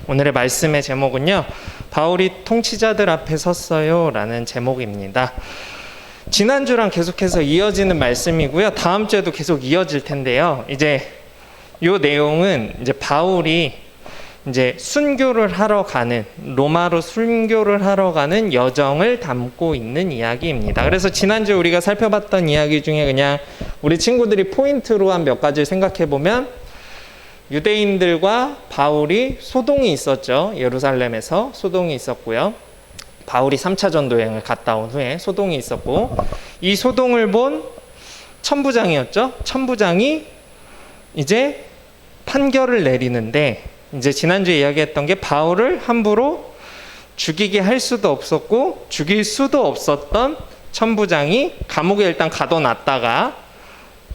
오늘의 말씀의 제목은요, 바울이 통치자들 앞에 섰어요 라는 제목입니다. 지난주랑 계속해서 이어지는 말씀이고요, 다음 주에도 계속 이어질 텐데요, 이제 요 내용은 이제 바울이 이제 순교를 하러 가는, 로마로 순교를 하러 가는 여정을 담고 있는 이야기입니다. 그래서 지난주에 우리가 살펴봤던 이야기 중에 그냥 우리 친구들이 포인트로 한 몇 가지를 생각해 보면, 유대인들과 바울이 소동이 있었죠. 예루살렘에서 소동이 있었고요. 바울이 3차 전도 여행을 갔다 온 후에 소동이 있었고, 이 소동을 본 천부장이었죠. 천부장이 이제 판결을 내리는데, 이제 지난주에 이야기했던 게 바울을 함부로 죽이게 할 수도 없었고 죽일 수도 없었던 천부장이 감옥에 일단 가둬놨다가,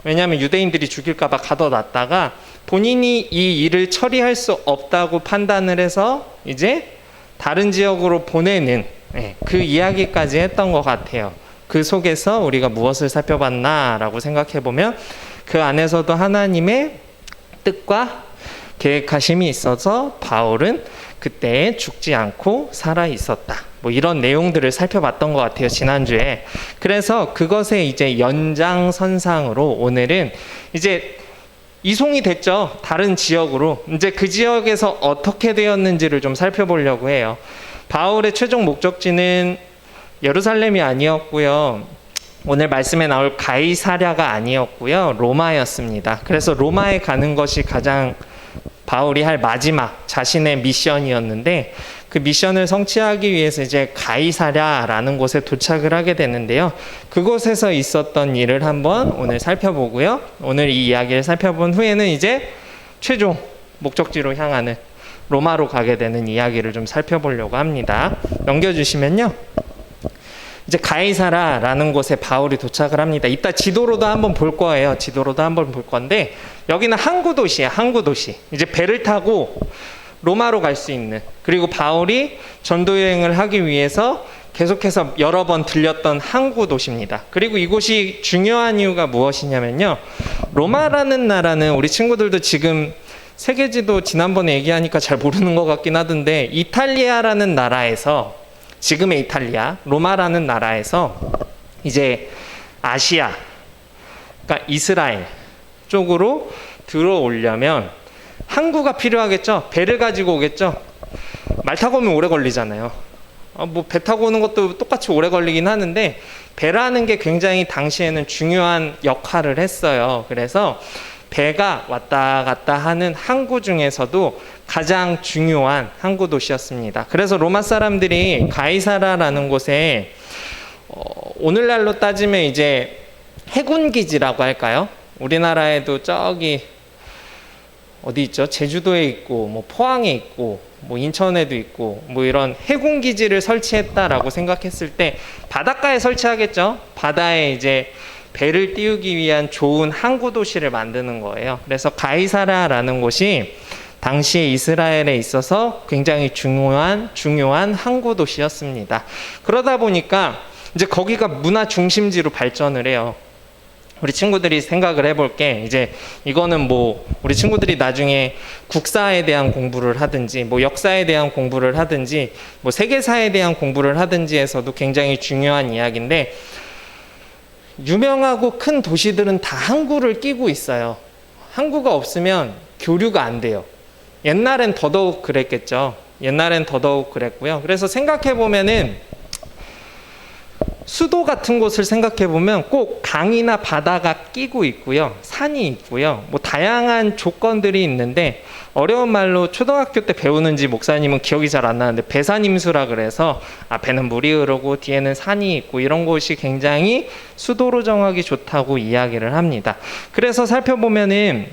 왜냐하면 유대인들이 죽일까 봐 가둬놨다가 본인이 이 일을 처리할 수 없다고 판단을 해서 이제 다른 지역으로 보내는, 그 이야기까지 했던 것 같아요. 그 속에서 우리가 무엇을 살펴봤나라고 생각해보면, 그 안에서도 하나님의 뜻과 계획하심이 있어서 바울은 그때 죽지 않고 살아 있었다. 뭐 이런 내용들을 살펴봤던 것 같아요, 지난주에. 그래서 그것의 이제 연장선상으로 오늘은 이제 이송이 됐죠. 다른 지역으로. 이제 그 지역에서 어떻게 되었는지를 좀 살펴보려고 해요. 바울의 최종 목적지는 예루살렘이 아니었고요. 오늘 말씀에 나올 가이사랴가 아니었고요. 로마였습니다. 그래서 로마에 가는 것이 가장 바울이 할 마지막 자신의 미션이었는데, 그 미션을 성취하기 위해서 이제 가이사랴라는 곳에 도착을 하게 되는데요. 그곳에서 있었던 일을 한번 오늘 살펴보고요. 오늘 이 이야기를 살펴본 후에는 이제 최종 목적지로 향하는 로마로 가게 되는 이야기를 좀 살펴보려고 합니다. 넘겨주시면요. 이제 가이사랴라는 곳에 바울이 도착을 합니다. 이따 지도로도 한번 볼 거예요. 지도로도 한번 볼 건데, 여기는 항구 도시야, 항구 도시. 이제 배를 타고 로마로 갈 수 있는, 그리고 바울이 전도 여행을 하기 위해서 계속해서 여러 번 들렸던 항구 도시입니다. 그리고 이곳이 중요한 이유가 무엇이냐면요, 로마라는 나라는 우리 친구들도 지금 세계지도 지난번에 얘기하니까 잘 모르는 것 같긴 하던데, 이탈리아라는 나라에서, 지금의 이탈리아, 로마라는 나라에서 이제 아시아, 그러니까 이스라엘 쪽으로 들어오려면 항구가 필요하겠죠. 배를 가지고 오겠죠. 말 타고 오면 오래 걸리잖아요. 뭐 배 타고 오는 것도 똑같이 오래 걸리긴 하는데, 배라는 게 굉장히 당시에는 중요한 역할을 했어요. 그래서 배가 왔다 갔다 하는 항구 중에서도 가장 중요한 항구 도시였습니다. 그래서 로마 사람들이 가이사랴라는 곳에 오늘날로 따지면 이제 해군기지라고 할까요? 우리나라에도 저기 어디 있죠? 제주도에 있고, 뭐 포항에 있고, 뭐 인천에도 있고, 뭐 이런 해군기지를 설치했다라고 생각했을 때 바닷가에 설치하겠죠? 바다에 이제 배를 띄우기 위한 좋은 항구 도시를 만드는 거예요. 그래서 가이사랴라는 곳이 당시에 이스라엘에 있어서 굉장히 중요한 항구 도시였습니다. 그러다 보니까 이제 거기가 문화 중심지로 발전을 해요. 우리 친구들이 생각을 해볼게, 이제 이거는 뭐 우리 친구들이 나중에 국사에 대한 공부를 하든지, 뭐 역사에 대한 공부를 하든지, 뭐 세계사에 대한 공부를 하든지 해서도 굉장히 중요한 이야기인데, 유명하고 큰 도시들은 다 항구를 끼고 있어요. 항구가 없으면 교류가 안 돼요. 옛날엔 더더욱 그랬겠죠. 옛날엔 더더욱 그랬고요. 그래서 생각해보면은 수도 같은 곳을 생각해보면 꼭 강이나 바다가 끼고 있고요. 산이 있고요. 뭐 다양한 조건들이 있는데, 어려운 말로 초등학교 때 배우는지 목사님은 기억이 잘 안 나는데 배산임수라 그래서 앞에는 물이 흐르고 뒤에는 산이 있고, 이런 곳이 굉장히 수도로 정하기 좋다고 이야기를 합니다. 그래서 살펴보면은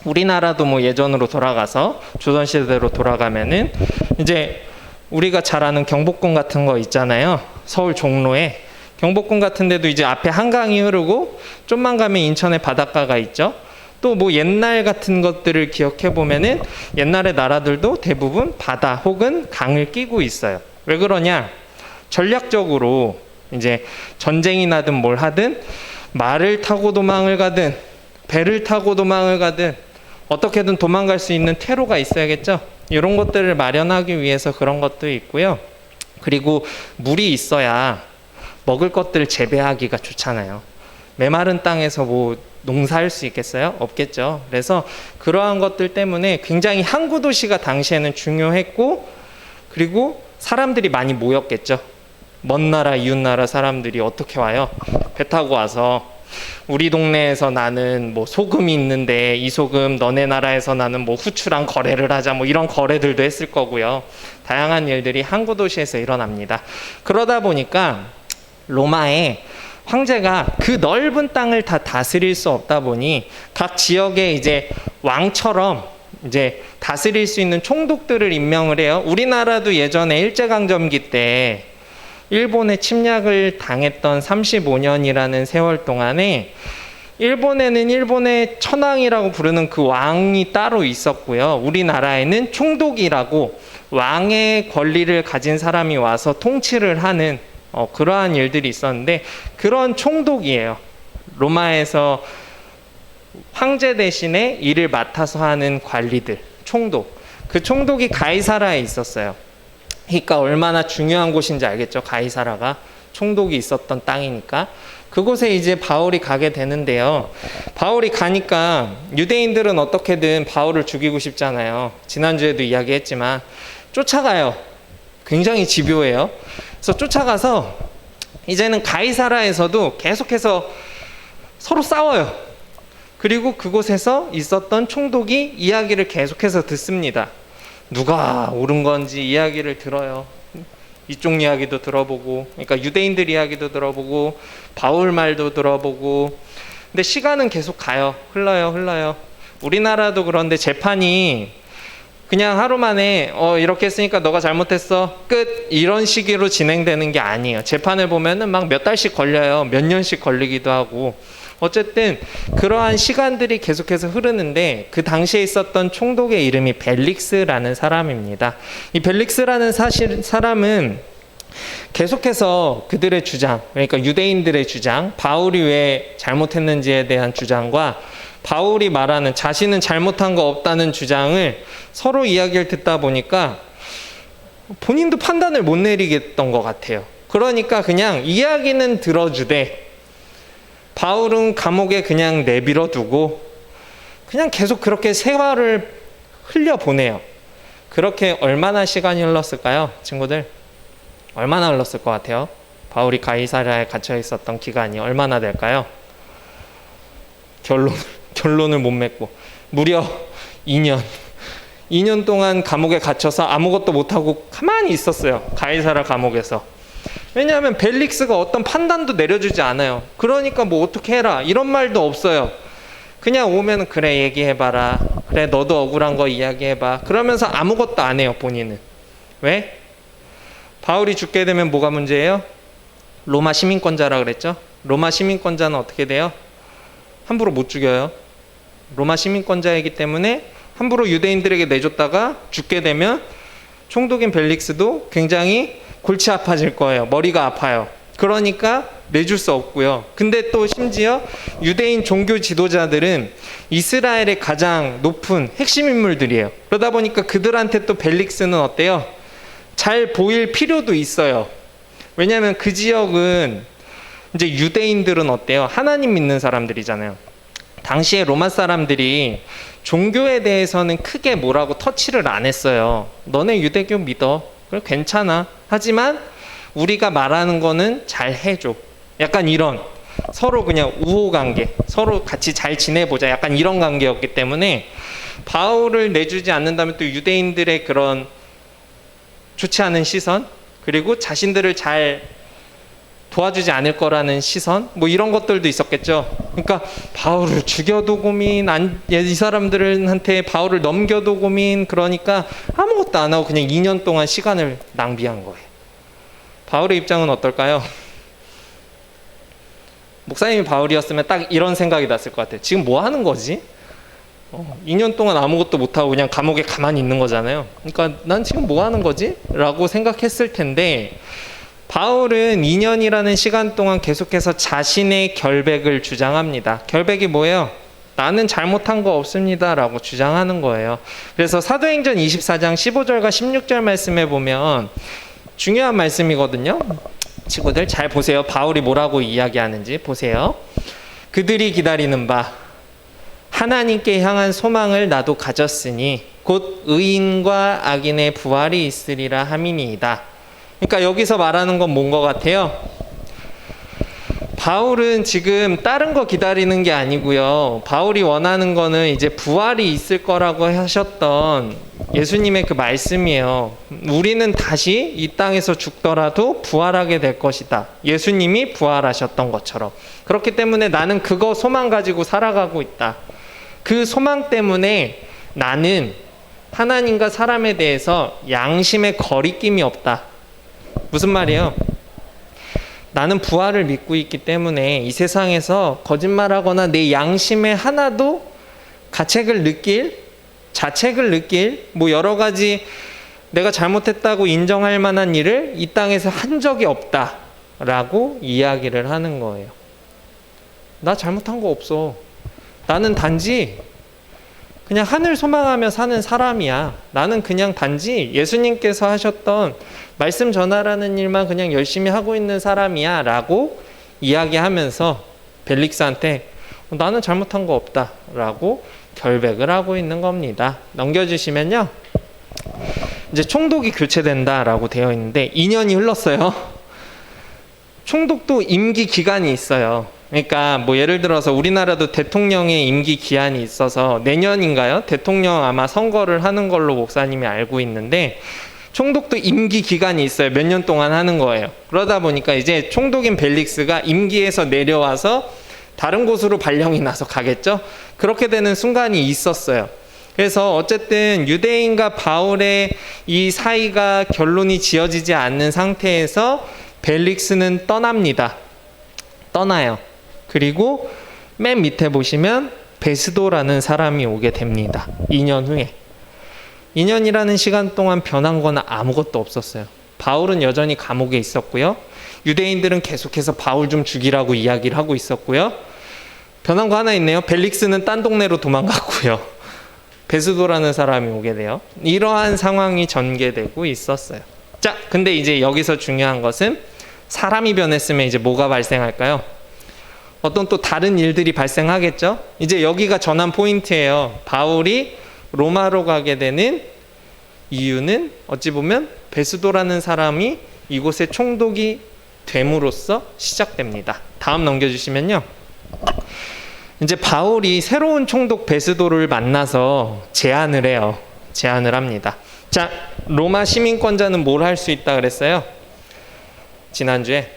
우리나라도 뭐 예전으로 돌아가서 조선시대로 돌아가면은 이제 우리가 잘 아는 경복궁 같은 거 있잖아요. 서울 종로에 경복궁 같은 데도 이제 앞에 한강이 흐르고 좀만 가면 인천에 바닷가가 있죠. 또 뭐 옛날 같은 것들을 기억해 보면은 옛날의 나라들도 대부분 바다 혹은 강을 끼고 있어요. 왜 그러냐? 전략적으로 이제 전쟁이 나든 뭘 하든 말을 타고 도망을 가든 배를 타고 도망을 가든 어떻게든 도망갈 수 있는 퇴로가 있어야겠죠. 이런 것들을 마련하기 위해서 그런 것도 있고요. 그리고 물이 있어야 먹을 것들을 재배하기가 좋잖아요. 메마른 땅에서 뭐 농사할 수 있겠어요? 없겠죠. 그래서 그러한 것들 때문에 굉장히 항구 도시가 당시에는 중요했고, 그리고 사람들이 많이 모였겠죠. 먼 나라, 이웃 나라 사람들이 어떻게 와요? 배 타고 와서 우리 동네에서 나는 뭐 소금이 있는데 이 소금 너네 나라에서 나는 뭐 후추랑 거래를 하자, 뭐 이런 거래들도 했을 거고요. 다양한 일들이 항구 도시에서 일어납니다. 그러다 보니까 로마의 황제가 그 넓은 땅을 다 다스릴 수 없다 보니 각 지역에 이제 왕처럼 이제 다스릴 수 있는 총독들을 임명을 해요. 우리나라도 예전에 일제강점기 때 일본의 침략을 당했던 35년이라는 세월 동안에 일본에는 일본의 천황이라고 부르는 그 왕이 따로 있었고요. 우리나라에는 총독이라고 왕의 권리를 가진 사람이 와서 통치를 하는 그러한 일들이 있었는데, 그런 총독이에요. 로마에서 황제 대신에 일을 맡아서 하는 관리들, 총독. 그 총독이 가이사라에 있었어요. 그러니까 얼마나 중요한 곳인지 알겠죠. 가이사라가 총독이 있었던 땅이니까. 그곳에 이제 바울이 가게 되는데요. 바울이 가니까 유대인들은 어떻게든 바울을 죽이고 싶잖아요. 지난주에도 이야기했지만 쫓아가요. 굉장히 집요해요. 그래서 쫓아가서 이제는 가이사라에서도 계속해서 서로 싸워요. 그리고 그곳에서 있었던 총독이 이야기를 계속해서 듣습니다. 누가 옳은 건지 이야기를 들어요. 이쪽 이야기도 들어보고, 그러니까 유대인들 이야기도 들어보고, 바울 말도 들어보고. 근데 시간은 계속 가요. 흘러요. 우리나라도 그런데 재판이 그냥 하루 만에 이렇게 했으니까 너가 잘못했어, 끝, 이런 식으로 진행되는 게 아니에요. 재판을 보면은 막 몇 달씩 걸려요. 몇 년씩 걸리기도 하고. 어쨌든 그러한 시간들이 계속해서 흐르는데, 그 당시에 있었던 총독의 이름이 벨릭스라는 사람입니다. 이 벨릭스라는 사람은 계속해서 그들의 주장, 그러니까 유대인들의 주장, 바울이 왜 잘못했는지에 대한 주장과 바울이 말하는 자신은 잘못한 거 없다는 주장을 서로 이야기를 듣다 보니까 본인도 판단을 못 내리겠던 것 같아요. 그러니까 그냥 이야기는 들어주되 바울은 감옥에 그냥 내버려 두고 그냥 계속 그렇게 세월을 흘려보내요. 그렇게 얼마나 시간이 흘렀을까요? 친구들, 얼마나 흘렀을 것 같아요? 바울이 가이사랴에 갇혀 있었던 기간이 얼마나 될까요? 결론을 못 맺고 무려 2년 동안 감옥에 갇혀서 아무것도 못하고 가만히 있었어요. 가이사랴 감옥에서. 왜냐하면 벨릭스가 어떤 판단도 내려주지 않아요. 그러니까 뭐 어떻게 해라 이런 말도 없어요. 그냥 오면 그래 얘기해봐라, 그래 너도 억울한 거 이야기해봐, 그러면서 아무것도 안 해요. 본인은. 왜? 바울이 죽게 되면 뭐가 문제예요? 로마 시민권자라 그랬죠. 로마 시민권자는 어떻게 돼요? 함부로 못 죽여요. 로마 시민권자이기 때문에 함부로 유대인들에게 내줬다가 죽게 되면 총독인 벨릭스도 굉장히 골치 아파질 거예요. 머리가 아파요. 그러니까 내줄 수 없고요. 근데 또 심지어 유대인 종교 지도자들은 이스라엘의 가장 높은 핵심 인물들이에요. 그러다 보니까 그들한테 또 벨릭스는 어때요? 잘 보일 필요도 있어요. 왜냐하면 그 지역은 이제 유대인들은 어때요? 하나님 믿는 사람들이잖아요. 당시에 로마 사람들이 종교에 대해서는 크게 뭐라고 터치를 안 했어요. 너네 유대교 믿어. 그래 괜찮아. 하지만 우리가 말하는 거는 잘 해줘. 약간 이런 서로 그냥 우호관계, 서로 같이 잘 지내보자, 약간 이런 관계였기 때문에 바울을 내주지 않는다면 또 유대인들의 그런 좋지 않은 시선, 그리고 자신들을 잘 도와주지 않을 거라는 시선, 뭐 이런 것들도 있었겠죠. 그러니까 바울을 죽여도 고민, 이 사람들한테 바울을 넘겨도 고민, 그러니까 아무것도 안 하고 그냥 2년 동안 시간을 낭비한 거예요. 바울의 입장은 어떨까요? 목사님이 바울이었으면 딱 이런 생각이 났을 것 같아요. 지금 뭐 하는 거지? 2년 동안 아무것도 못하고 그냥 감옥에 가만히 있는 거잖아요. 그러니까 난 지금 뭐 하는 거지? 라고 생각했을 텐데, 바울은 2년이라는 시간 동안 계속해서 자신의 결백을 주장합니다. 결백이 뭐예요? 나는 잘못한 거 없습니다 라고 주장하는 거예요. 그래서 사도행전 24장 15절과 16절 말씀에 보면 중요한 말씀이거든요. 친구들 잘 보세요. 바울이 뭐라고 이야기하는지 보세요. 그들이 기다리는 바 하나님께 향한 소망을 나도 가졌으니 곧 의인과 악인의 부활이 있으리라 함이니이다. 그러니까 여기서 말하는 건 뭔 것 같아요? 바울은 지금 다른 거 기다리는 게 아니고요. 바울이 원하는 거는 이제 부활이 있을 거라고 하셨던 예수님의 그 말씀이에요. 우리는 다시 이 땅에서 죽더라도 부활하게 될 것이다. 예수님이 부활하셨던 것처럼. 그렇기 때문에 나는 그거 소망 가지고 살아가고 있다. 그 소망 때문에 나는 하나님과 사람에 대해서 양심의 거리낌이 없다. 무슨 말이에요? 나는 부활을 믿고 있기 때문에 이 세상에서 거짓말하거나 내 양심에 하나도 자책을 느낄 뭐 여러 가지 내가 잘못했다고 인정할 만한 일을 이 땅에서 한 적이 없다라고 이야기를 하는 거예요. 나 잘못한 거 없어. 나는 단지 그냥 하늘 소망하며 사는 사람이야. 나는 그냥 단지 예수님께서 하셨던 말씀 전하라는 일만 그냥 열심히 하고 있는 사람이야 라고 이야기하면서 벨릭스한테 나는 잘못한 거 없다 라고 결백을 하고 있는 겁니다. 넘겨주시면요. 이제 총독이 교체된다 라고 되어 있는데 2년이 흘렀어요. 총독도 임기 기간이 있어요. 그러니까 뭐 예를 들어서 우리나라도 대통령의 임기 기한이 있어서 내년인가요? 대통령 아마 선거를 하는 걸로 목사님이 알고 있는데 총독도 임기 기간이 있어요. 몇 년 동안 하는 거예요. 그러다 보니까 이제 총독인 벨릭스가 임기에서 내려와서 다른 곳으로 발령이 나서 가겠죠? 그렇게 되는 순간이 있었어요. 그래서 어쨌든 유대인과 바울의 이 사이가 결론이 지어지지 않는 상태에서 벨릭스는 떠납니다. 떠나요. 그리고 맨 밑에 보시면 베스도라는 사람이 오게 됩니다. 2년 후에. 2년이라는 시간 동안 변한 건 아무것도 없었어요. 바울은 여전히 감옥에 있었고요. 유대인들은 계속해서 바울 좀 죽이라고 이야기를 하고 있었고요. 변한 거 하나 있네요. 벨릭스는 딴 동네로 도망갔고요. 베스도라는 사람이 오게 돼요. 이러한 상황이 전개되고 있었어요. 자, 근데 이제 여기서 중요한 것은 사람이 변했으면 이제 뭐가 발생할까요? 어떤 또 다른 일들이 발생하겠죠? 이제 여기가 전환 포인트예요. 바울이 로마로 가게 되는 이유는 어찌 보면 베스도라는 사람이 이곳의 총독이 됨으로써 시작됩니다. 다음 넘겨주시면요. 이제 바울이 새로운 총독 베스도를 만나서 제안을 해요. 제안을 합니다. 자, 로마 시민권자는 뭘 할 수 있다 그랬어요? 지난주에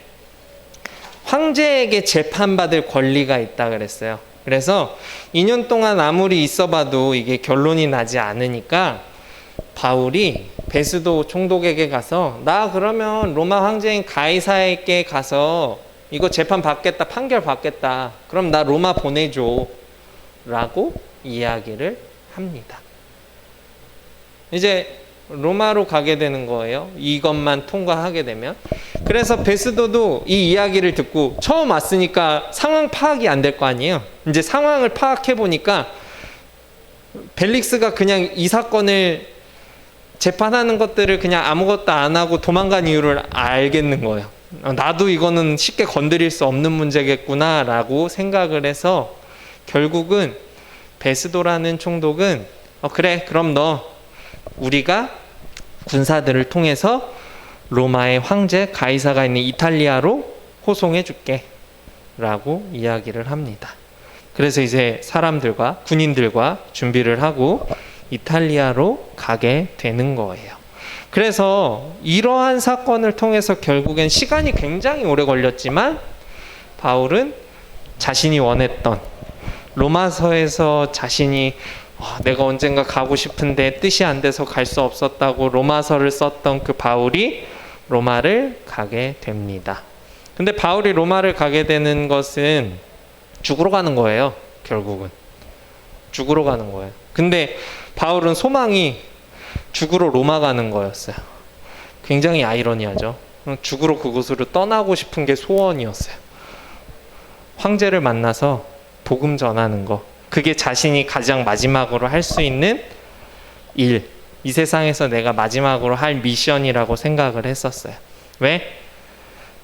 황제에게 재판받을 권리가 있다 그랬어요. 그래서 2년 동안 아무리 있어봐도 이게 결론이 나지 않으니까 바울이 베스도 총독에게 가서 나 그러면 로마 황제인 가이사에게 가서 이거 재판 받겠다, 판결 받겠다. 그럼 나 로마 보내줘 라고 이야기를 합니다. 이제 로마로 가게 되는 거예요. 이것만 통과하게 되면. 그래서 베스도도 이 이야기를 듣고 처음 왔으니까 상황 파악이 안 될 거 아니에요. 이제 상황을 파악해 보니까 벨릭스가 그냥 이 사건을 재판하는 것들을 그냥 아무것도 안 하고 도망간 이유를 알겠는 거예요. 나도 이거는 쉽게 건드릴 수 없는 문제겠구나 라고 생각을 해서 결국은 베스도라는 총독은 그래 그럼 너 우리가 군사들을 통해서 로마의 황제 가이사가 있는 이탈리아로 호송해 줄게 라고 이야기를 합니다. 그래서 이제 사람들과 군인들과 준비를 하고 이탈리아로 가게 되는 거예요. 그래서 이러한 사건을 통해서 결국엔 시간이 굉장히 오래 걸렸지만 바울은 자신이 원했던 로마서에서 자신이 내가 언젠가 가고 싶은데 뜻이 안 돼서 갈 수 없었다고 로마서를 썼던 그 바울이 로마를 가게 됩니다. 근데 바울이 로마를 가게 되는 것은 죽으러 가는 거예요. 결국은 죽으러 가는 거예요. 근데 바울은 소망이 죽으러 로마 가는 거였어요. 굉장히 아이러니하죠. 죽으러 그곳으로 떠나고 싶은 게 소원이었어요. 황제를 만나서 복음 전하는 거, 그게 자신이 가장 마지막으로 할 수 있는 일, 이 세상에서 내가 마지막으로 할 미션이라고 생각을 했었어요. 왜?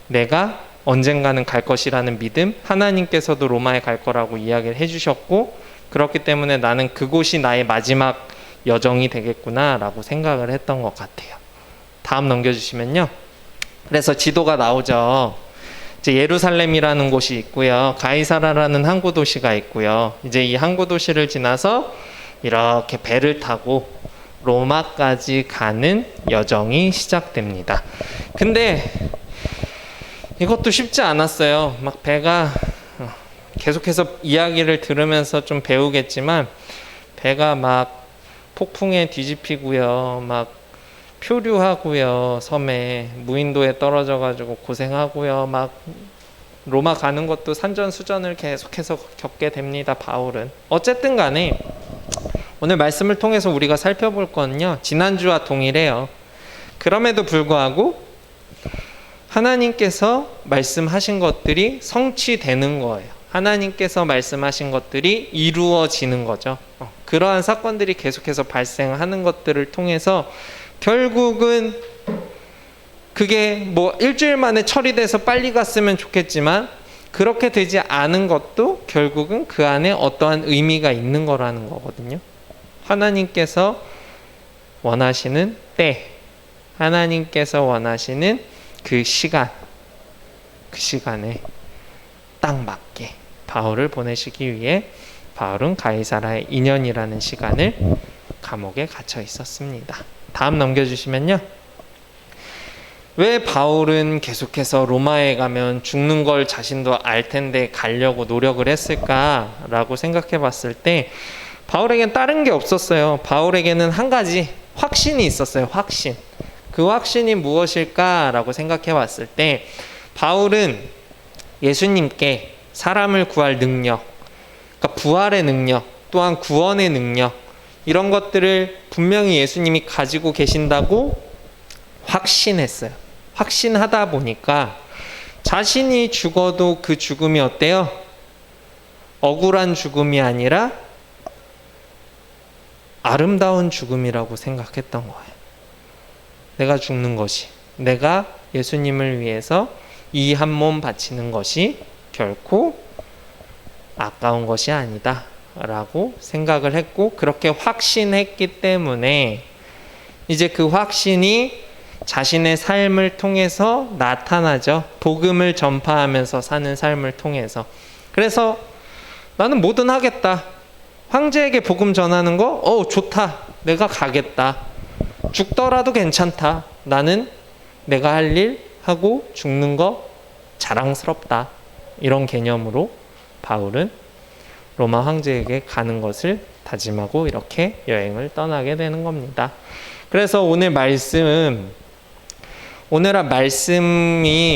내가 언젠가는 갈 것이라는 믿음, 하나님께서도 로마에 갈 거라고 이야기를 해주셨고, 그렇기 때문에 나는 그곳이 나의 마지막 여정이 되겠구나 라고 생각을 했던 것 같아요. 다음 넘겨주시면요. 그래서 지도가 나오죠. 이제 예루살렘이라는 곳이 있고요. 가이사라라는 항구 도시가 있고요. 이제 이 항구 도시를 지나서 이렇게 배를 타고 로마까지 가는 여정이 시작됩니다. 근데 이것도 쉽지 않았어요. 막 배가 계속해서 이야기를 들으면서 좀 배우겠지만 배가 막 폭풍에 뒤집히고요. 막 표류하고요. 섬에 무인도에 떨어져 가지고 고생하고요. 막 로마 가는 것도 산전수전을 계속해서 겪게 됩니다. 바울은. 어쨌든 간에 오늘 말씀을 통해서 우리가 살펴볼 건요. 지난주와 동일해요. 그럼에도 불구하고 하나님께서 말씀하신 것들이 성취되는 거예요. 하나님께서 말씀하신 것들이 이루어지는 거죠. 그러한 사건들이 계속해서 발생하는 것들을 통해서 결국은 그게 뭐 일주일 만에 처리돼서 빨리 갔으면 좋겠지만 그렇게 되지 않은 것도 결국은 그 안에 어떠한 의미가 있는 거라는 거거든요. 하나님께서 원하시는 때, 하나님께서 원하시는 그 시간, 그 시간에 딱 맞게 바울을 보내시기 위해 바울은 가이사라의 2년이라는 시간을 감옥에 갇혀 있었습니다. 다음 넘겨주시면요. 왜 바울은 계속해서 로마에 가면 죽는 걸 자신도 알 텐데 가려고 노력을 했을까라고 생각해 봤을 때 바울에겐 다른 게 없었어요. 바울에게는 한 가지 확신이 있었어요. 확신. 그 확신이 무엇일까라고 생각해 봤을 때 바울은 예수님께 사람을 구할 능력, 그러니까 부활의 능력, 또한 구원의 능력, 이런 것들을 분명히 예수님이 가지고 계신다고 확신했어요. 확신하다 보니까 자신이 죽어도 그 죽음이 어때요? 억울한 죽음이 아니라 아름다운 죽음이라고 생각했던 거예요. 내가 죽는 것이, 내가 예수님을 위해서 이 한 몸 바치는 것이 결코 아까운 것이 아니다 라고 생각을 했고, 그렇게 확신했기 때문에 이제 그 확신이 자신의 삶을 통해서 나타나죠. 복음을 전파하면서 사는 삶을 통해서. 그래서 나는 뭐든 하겠다. 황제에게 복음 전하는 거? 좋다. 내가 가겠다. 죽더라도 괜찮다. 나는 내가 할 일 하고 죽는 거 자랑스럽다. 이런 개념으로 바울은 로마 황제에게 가는 것을 다짐하고 이렇게 여행을 떠나게 되는 겁니다. 그래서 오늘 말씀이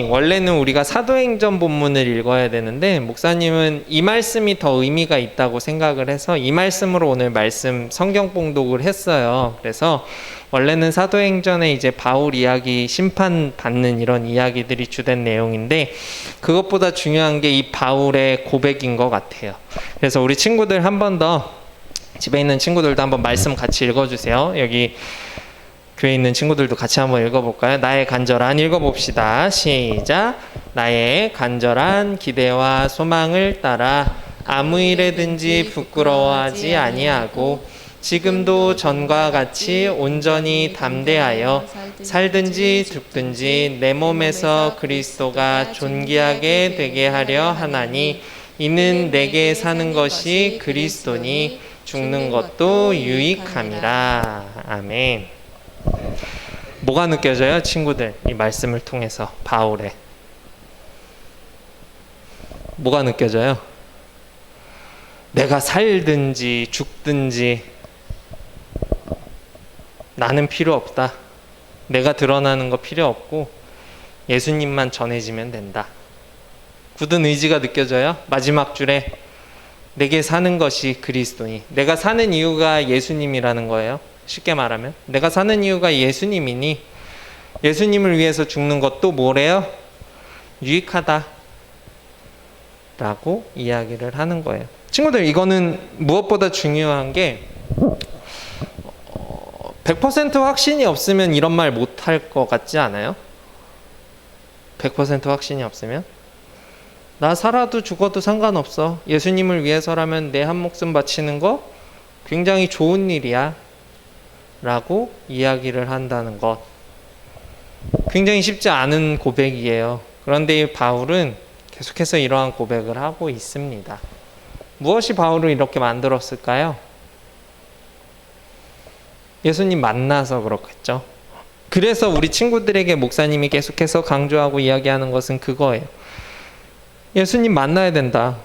원래는 우리가 사도행전 본문을 읽어야 되는데 목사님은 이 말씀이 더 의미가 있다고 생각을 해서 이 말씀으로 오늘 말씀 성경 봉독을 했어요. 그래서 원래는 사도행전에 이제 바울 이야기, 심판 받는 이런 이야기들이 주된 내용인데 그것보다 중요한 게 이 바울의 고백인 것 같아요. 그래서 우리 친구들 한 번 더, 집에 있는 친구들도 한번 말씀 같이 읽어주세요. 여기 교회에 있는 친구들도 같이 한번 읽어볼까요? 나의 간절한, 읽어봅시다. 시작. 나의 간절한 기대와 소망을 따라 아무 일에든지 부끄러워하지 아니하고 지금도 전과 같이 온전히 담대하여 살든지 죽든지 내 몸에서 그리스도가 존귀하게 되게 하려 하나니 이는 내게 사는 것이 그리스도니 죽는 것도 유익함이라. 아멘. 뭐가 느껴져요, 친구들? 이 말씀을 통해서 바울의 뭐가 느껴져요? 내가 살든지 죽든지 나는 필요 없다. 내가 드러나는 거 필요 없고 예수님만 전해지면 된다. 굳은 의지가 느껴져요? 마지막 줄에 내게 사는 것이 그리스도니. 내가 사는 이유가 예수님이라는 거예요. 쉽게 말하면 내가 사는 이유가 예수님이니 예수님을 위해서 죽는 것도 뭐래요? 유익하다 라고 이야기를 하는 거예요. 친구들, 이거는 무엇보다 중요한 게 100% 확신이 없으면 이런 말 못할 것 같지 않아요? 100% 확신이 없으면? 나 살아도 죽어도 상관없어. 예수님을 위해서라면 내 한 목숨 바치는 거 굉장히 좋은 일이야. 라고 이야기를 한다는 것. 굉장히 쉽지 않은 고백이에요. 그런데 이 바울은 계속해서 이러한 고백을 하고 있습니다. 무엇이 바울을 이렇게 만들었을까요? 예수님 만나서 그렇겠죠. 그래서 우리 친구들에게 목사님이 계속해서 강조하고 이야기하는 것은 그거예요. 예수님 만나야 된다.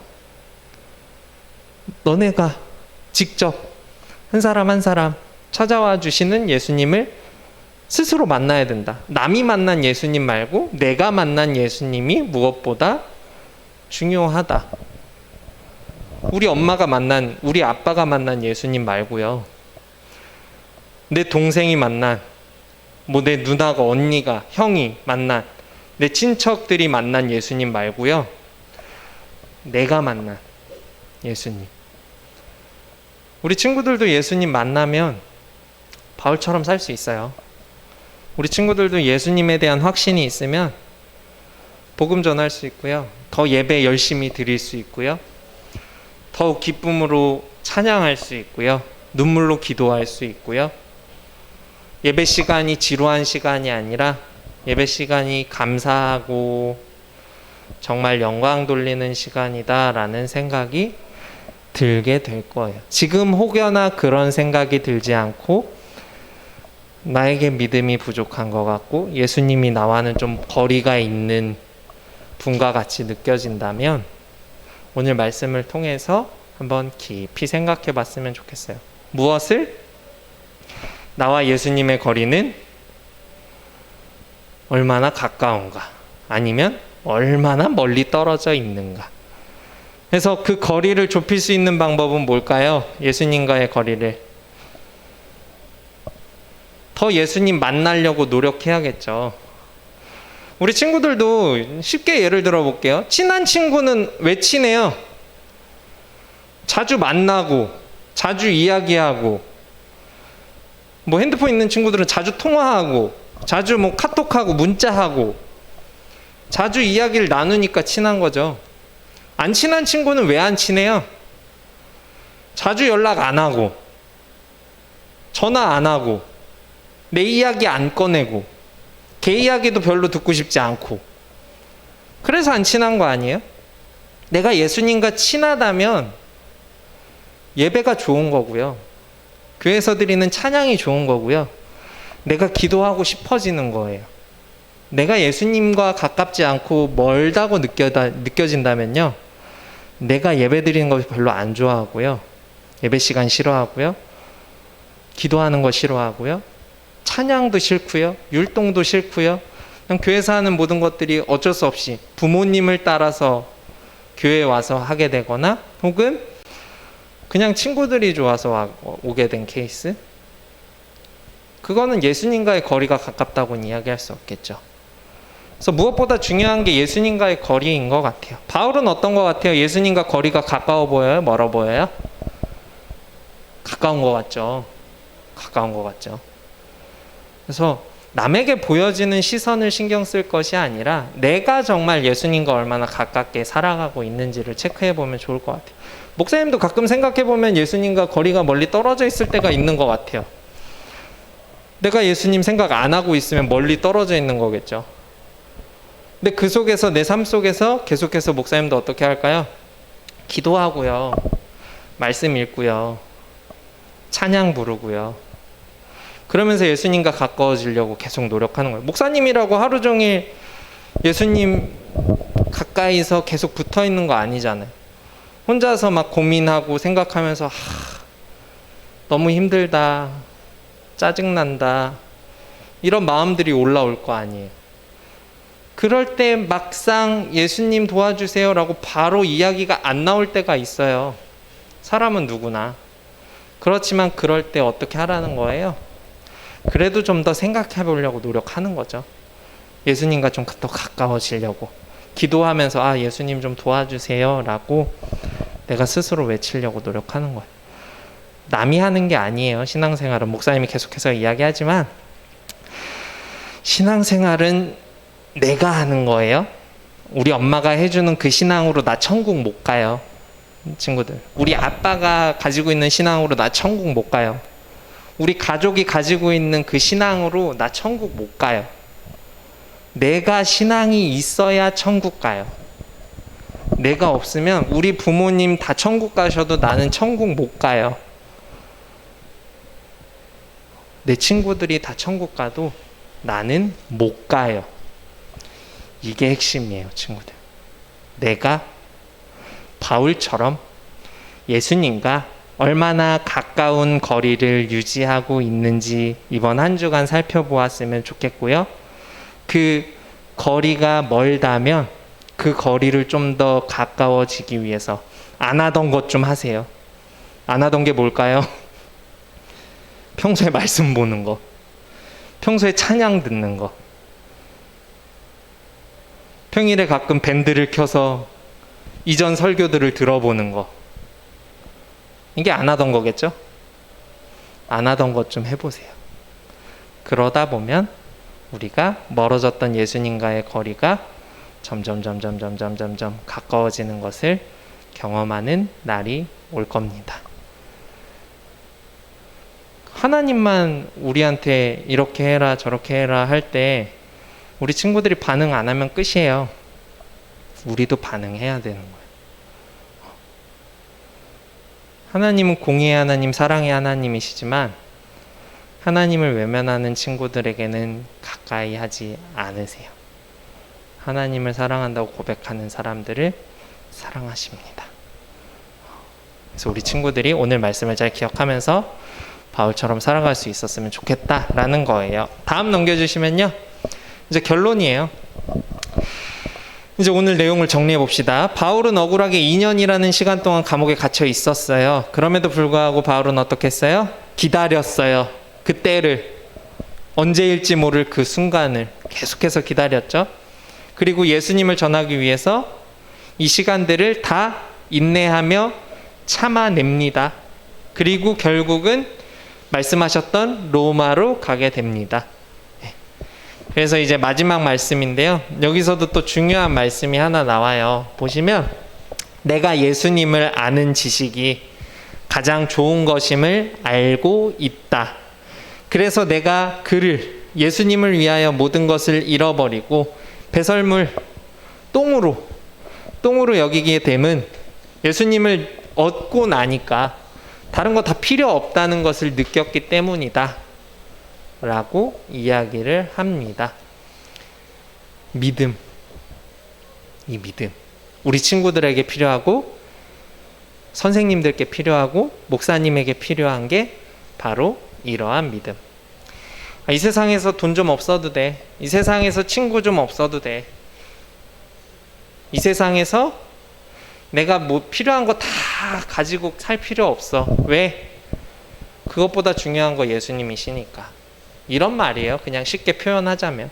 너네가 직접 한 사람 한 사람 찾아와 주시는 예수님을 스스로 만나야 된다. 남이 만난 예수님 말고 내가 만난 예수님이 무엇보다 중요하다. 우리 아빠가 만난 예수님 말고요. 내 동생이 만난, 내 누나가, 언니가, 형이 만난, 내 친척들이 만난 예수님 말고요. 내가 만난 예수님. 우리 친구들도 예수님 만나면 바울처럼 살 수 있어요. 우리 친구들도 예수님에 대한 확신이 있으면 복음 전할 수 있고요. 더 예배 열심히 드릴 수 있고요. 더욱 기쁨으로 찬양할 수 있고요. 눈물로 기도할 수 있고요. 예배 시간이 지루한 시간이 아니라 예배 시간이 감사하고 정말 영광 돌리는 시간이다라는 생각이 들게 될 거예요. 지금 혹여나 그런 생각이 들지 않고 나에게 믿음이 부족한 것 같고 예수님이 나와는 좀 거리가 있는 분과 같이 느껴진다면 오늘 말씀을 통해서 한번 깊이 생각해 봤으면 좋겠어요. 무엇을? 나와 예수님의 거리는 얼마나 가까운가? 아니면 얼마나 멀리 떨어져 있는가? 그래서 그 거리를 좁힐 수 있는 방법은 뭘까요? 예수님과의 거리를 더 예수님 만나려고 노력해야겠죠. 우리 친구들도 쉽게 예를 들어 볼게요. 친한 친구는 왜 친해요? 자주 만나고 자주 이야기하고 핸드폰 있는 친구들은 자주 통화하고 자주 카톡하고 문자하고 자주 이야기를 나누니까 친한 거죠. 안 친한 친구는 왜 안 친해요? 자주 연락 안 하고 전화 안 하고 내 이야기 안 꺼내고 걔 이야기도 별로 듣고 싶지 않고 그래서 안 친한 거 아니에요? 내가 예수님과 친하다면 예배가 좋은 거고요. 교회에서 드리는 찬양이 좋은 거고요. 내가 기도하고 싶어지는 거예요. 내가 예수님과 가깝지 않고 멀다고 느껴진다면요. 내가 예배 드리는 거 별로 안 좋아하고요. 예배 시간 싫어하고요. 기도하는 거 싫어하고요. 찬양도 싫고요. 율동도 싫고요. 그냥 교회에서 하는 모든 것들이 어쩔 수 없이 부모님을 따라서 교회에 와서 하게 되거나 혹은 그냥 친구들이 좋아서 오게 된 케이스? 그거는 예수님과의 거리가 가깝다고는 이야기할 수 없겠죠. 그래서 무엇보다 중요한 게 예수님과의 거리인 것 같아요. 바울은 어떤 것 같아요? 예수님과 거리가 가까워 보여요? 멀어 보여요? 가까운 것 같죠. 가까운 것 같죠. 그래서 남에게 보여지는 시선을 신경 쓸 것이 아니라 내가 정말 예수님과 얼마나 가깝게 살아가고 있는지를 체크해 보면 좋을 것 같아요. 목사님도 가끔 생각해 보면 예수님과 거리가 멀리 떨어져 있을 때가 있는 것 같아요. 내가 예수님 생각 안 하고 있으면 멀리 떨어져 있는 거겠죠. 근데 그 속에서 내 삶 속에서 계속해서 목사님도 어떻게 할까요? 기도하고요. 말씀 읽고요. 찬양 부르고요. 그러면서 예수님과 가까워지려고 계속 노력하는 거예요. 목사님이라고 하루 종일 예수님 가까이서 계속 붙어 있는 거 아니잖아요. 혼자서 막 고민하고 생각하면서 너무 힘들다, 짜증난다 이런 마음들이 올라올 거 아니에요. 그럴 때 막상 예수님 도와주세요 라고 바로 이야기가 안 나올 때가 있어요. 사람은 누구나. 그렇지만 그럴 때 어떻게 하라는 거예요? 그래도 좀 더 생각해 보려고 노력하는 거죠. 예수님과 좀 더 가까워지려고 기도하면서 예수님 좀 도와주세요 라고 내가 스스로 외치려고 노력하는 거예요. 남이 하는 게 아니에요. 신앙생활은 목사님이 계속해서 이야기하지만 신앙생활은 내가 하는 거예요. 우리 엄마가 해주는 그 신앙으로 나 천국 못 가요. 친구들, 우리 아빠가 가지고 있는 신앙으로 나 천국 못 가요. 우리 가족이 가지고 있는 그 신앙으로 나 천국 못 가요. 내가 신앙이 있어야 천국 가요. 내가 없으면 우리 부모님 다 천국 가셔도 나는 천국 못 가요. 내 친구들이 다 천국 가도 나는 못 가요. 이게 핵심이에요, 친구들. 내가 바울처럼 예수님과 얼마나 가까운 거리를 유지하고 있는지 이번 한 주간 살펴보았으면 좋겠고요. 그 거리가 멀다면 그 거리를 좀 더 가까워지기 위해서 안 하던 것 좀 하세요. 안 하던 게 뭘까요? 평소에 말씀 보는 거, 평소에 찬양 듣는 거, 평일에 가끔 밴드를 켜서 이전 설교들을 들어보는 거. 이게 안 하던 거겠죠? 안 하던 것 좀 해보세요. 그러다 보면 우리가 멀어졌던 예수님과의 거리가 점점 가까워지는 것을 경험하는 날이 올 겁니다. 하나님만 우리한테 이렇게 해라 저렇게 해라 할 때 우리 친구들이 반응 안 하면 끝이에요. 우리도 반응해야 되는 거예요. 하나님은 공의의 하나님, 사랑의 하나님이시지만 하나님을 외면하는 친구들에게는 가까이 하지 않으세요. 하나님을 사랑한다고 고백하는 사람들을 사랑하십니다. 그래서 우리 친구들이 오늘 말씀을 잘 기억하면서 바울처럼 살아갈 수 있었으면 좋겠다라는 거예요. 다음 넘겨주시면요. 이제 결론이에요. 이제 오늘 내용을 정리해 봅시다. 바울은 억울하게 2년이라는 시간 동안 감옥에 갇혀 있었어요. 그럼에도 불구하고 바울은 어떻게 했어요? 기다렸어요. 그 때를, 언제일지 모를 그 순간을 계속해서 기다렸죠. 그리고 예수님을 전하기 위해서 이 시간들을 다 인내하며 참아냅니다. 그리고 결국은 말씀하셨던 로마로 가게 됩니다. 그래서 이제 마지막 말씀인데요. 여기서도 또 중요한 말씀이 하나 나와요. 보시면 내가 예수님을 아는 지식이 가장 좋은 것임을 알고 있다. 그래서 내가 그를, 예수님을 위하여 모든 것을 잃어버리고 배설물, 똥으로 여기게 됨은 예수님을 얻고 나니까 다른 거 다 필요 없다는 것을 느꼈기 때문이다 라고 이야기를 합니다. 믿음, 이 믿음, 우리 친구들에게 필요하고 선생님들께 필요하고 목사님에게 필요한 게 바로 이러한 믿음. 이 세상에서 돈 좀 없어도 돼. 이 세상에서 친구 좀 없어도 돼. 이 세상에서 내가 뭐 필요한 거 다 가지고 살 필요 없어. 왜? 그것보다 중요한 거 예수님이시니까. 이런 말이에요. 그냥 쉽게 표현하자면.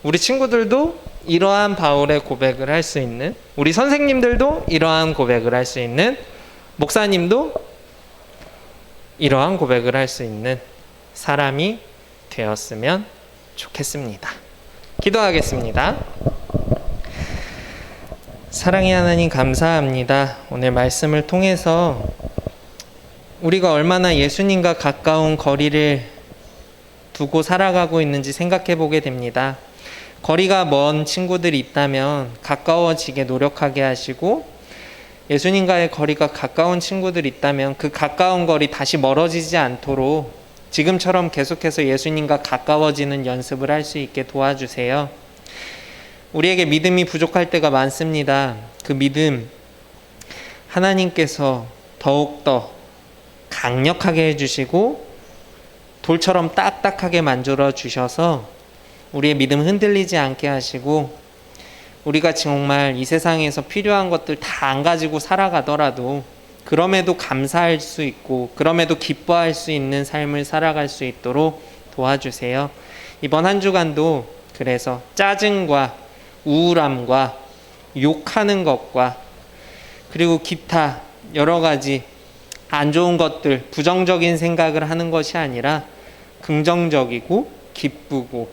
우리 친구들도 이러한 바울의 고백을 할 수 있는, 우리 선생님들도 이러한 고백을 할 수 있는, 목사님도 이러한 고백을 할 수 있는 사람이 되었으면 좋겠습니다. 기도하겠습니다. 사랑의 하나님 감사합니다. 오늘 말씀을 통해서 우리가 얼마나 예수님과 가까운 거리를 두고 살아가고 있는지 생각해 보게 됩니다. 거리가 먼 친구들이 있다면 가까워지게 노력하게 하시고, 예수님과의 거리가 가까운 친구들이 있다면 그 가까운 거리 다시 멀어지지 않도록 지금처럼 계속해서 예수님과 가까워지는 연습을 할 수 있게 도와주세요. 우리에게 믿음이 부족할 때가 많습니다. 그 믿음 하나님께서 더욱더 강력하게 해주시고 돌처럼 딱딱하게 만들어 주셔서 우리의 믿음 흔들리지 않게 하시고, 우리가 정말 이 세상에서 필요한 것들 다 안 가지고 살아가더라도 그럼에도 감사할 수 있고 그럼에도 기뻐할 수 있는 삶을 살아갈 수 있도록 도와주세요. 이번 한 주간도 그래서 짜증과 우울함과 욕하는 것과 그리고 기타 여러 가지 안 좋은 것들, 부정적인 생각을 하는 것이 아니라 긍정적이고 기쁘고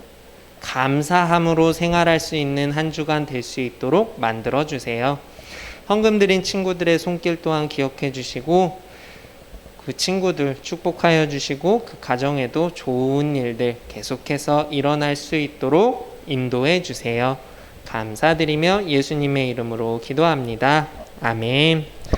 감사함으로 생활할 수 있는 한 주간 될 수 있도록 만들어 주세요. 헌금 드린 친구들의 손길 또한 기억해 주시고 그 친구들 축복하여 주시고 그 가정에도 좋은 일들 계속해서 일어날 수 있도록 인도해 주세요. 감사드리며 예수님의 이름으로 기도합니다. 아멘.